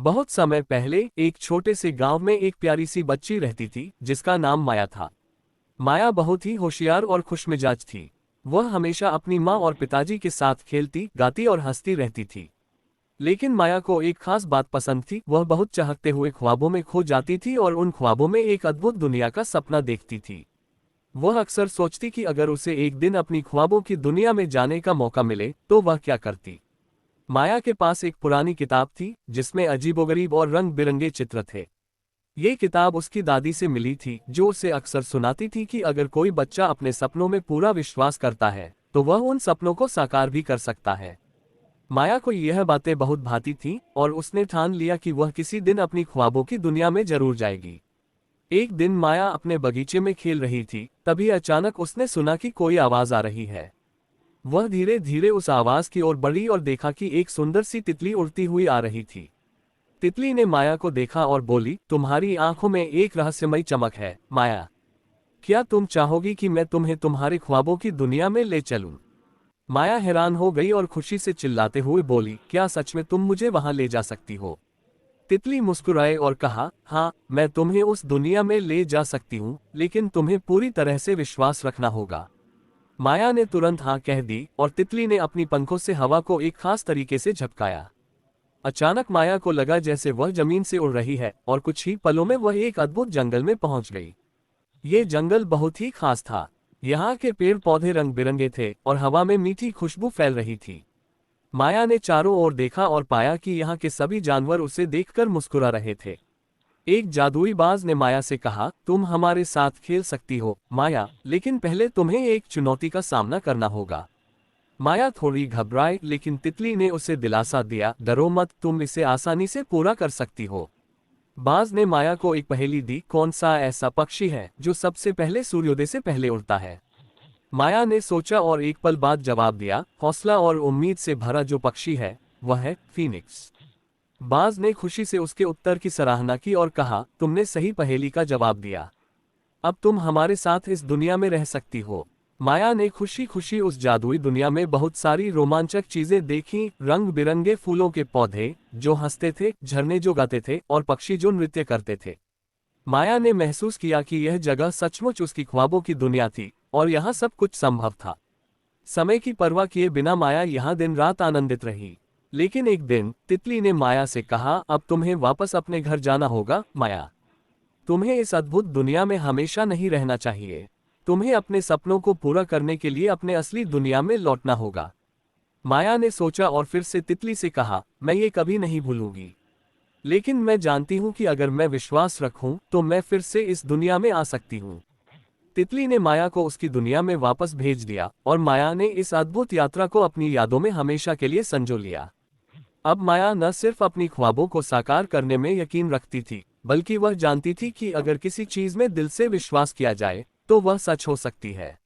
बहुत समय पहले एक छोटे से गांव में एक प्यारी सी बच्ची रहती थी जिसका नाम माया था। माया बहुत ही होशियार और खुशमिजाज थी। वह हमेशा अपनी माँ और पिताजी के साथ खेलती, गाती और हंसती रहती थी। लेकिन माया को एक खास बात पसंद थी। वह बहुत चाहते हुए ख्वाबों में खो जाती थी और उन ख्वाबों में एक अद्भुत दुनिया का सपना देखती थी। वह अक्सर सोचती कि अगर उसे एक दिन अपनी ख्वाबों की दुनिया में जाने का मौका मिले तो वह क्या करती। माया के पास एक पुरानी किताब थी जिसमें अजीबोगरीब और रंग बिरंगे चित्र थे। ये किताब उसकी दादी से मिली थी, जो उसे अक्सर सुनाती थी कि अगर कोई बच्चा अपने सपनों में पूरा विश्वास करता है तो वह उन सपनों को साकार भी कर सकता है। माया को यह बातें बहुत भाती थीं और उसने ठान लिया कि वह किसी दिन अपनी ख्वाबों की दुनिया में जरूर जाएगी। एक दिन माया अपने बगीचे में खेल रही थी, तभी अचानक उसने सुना कि कोई आवाज आ रही है। वह धीरे धीरे उस आवाज की ओर बढ़ी और देखा कि एक सुंदर सी तितली उड़ती हुई आ रही थी। तितली ने माया को देखा और बोली, तुम्हारी आंखों में एक रहस्यमयी चमक है माया। क्या तुम चाहोगी कि मैं तुम्हें तुम्हारे ख्वाबों की दुनिया में ले चलूं? माया हैरान हो गई और खुशी से चिल्लाते हुए बोली, क्या सच में तुम मुझे वहां ले जा सकती हो? तितली मुस्कुराए और कहा, हाँ, मैं तुम्हें उस दुनिया में ले जा सकती हूँ, लेकिन तुम्हें पूरी तरह से विश्वास रखना होगा। माया ने तुरंत हाँ कह दी और तितली ने अपनी पंखों से हवा को एक खास तरीके से झपकाया। अचानक माया को लगा जैसे वह जमीन से उड़ रही है और कुछ ही पलों में वह एक अद्भुत जंगल में पहुंच गई। ये जंगल बहुत ही खास था। यहाँ के पेड़ पौधे रंग बिरंगे थे और हवा में मीठी खुशबू फैल रही थी। माया ने चारों ओर देखा और पाया कि यहाँ के सभी जानवर उसे देखकर मुस्कुरा रहे थे। एक जादुई बाज ने माया से कहा, तुम हमारे साथ खेल सकती हो माया, लेकिन पहले तुम्हें एक चुनौती का सामना करना होगा। माया थोड़ी घबराई, लेकिन तितली ने उसे दिलासा दिया, डरो मत, तुम इसे आसानी से पूरा कर सकती हो। बाज ने माया को एक पहेली दी, कौन सा ऐसा पक्षी है जो सबसे पहले सूर्योदय से पहले उड़ता है? माया ने सोचा और एक पल बाद जवाब दिया, हौसला और उम्मीद से भरा जो पक्षी है वह है फीनिक्स। बाज ने खुशी से उसके उत्तर की सराहना की और कहा, तुमने सही पहेली का जवाब दिया। अब तुम हमारे साथ इस दुनिया में रह सकती हो। माया ने खुशी खुशी उस जादुई दुनिया में बहुत सारी रोमांचक चीजें देखीं, रंग बिरंगे फूलों के पौधे जो हंसते थे, झरने जो गाते थे और पक्षी जो नृत्य करते थे। माया ने महसूस किया कि यह जगह सचमुच उसकी ख्वाबों की दुनिया थी और यहाँ सब कुछ संभव था। समय की परवाह किए बिना माया यहाँ दिन रात आनंदित रही। लेकिन एक दिन तितली ने माया से कहा, अब तुम्हें वापस अपने घर जाना होगा माया। तुम्हें इस अद्भुत दुनिया में हमेशा नहीं रहना चाहिए। तुम्हें अपने सपनों को पूरा करने के लिए अपने असली दुनिया में लौटना होगा। माया ने सोचा और फिर से तितली से कहा, मैं ये कभी नहीं भूलूंगी। लेकिन मैं जानती हूँ कि अगर मैं विश्वास रखूं तो मैं फिर से इस दुनिया में आ सकती हूँ। तितली ने माया को उसकी दुनिया में वापस भेज दिया और माया ने इस अद्भुत यात्रा को अपनी यादों में हमेशा के लिए संजो लिया। अब माया न सिर्फ अपनी ख्वाबों को साकार करने में यकीन रखती थी, बल्कि वह जानती थी कि अगर किसी चीज में दिल से विश्वास किया जाए तो वह सच हो सकती है।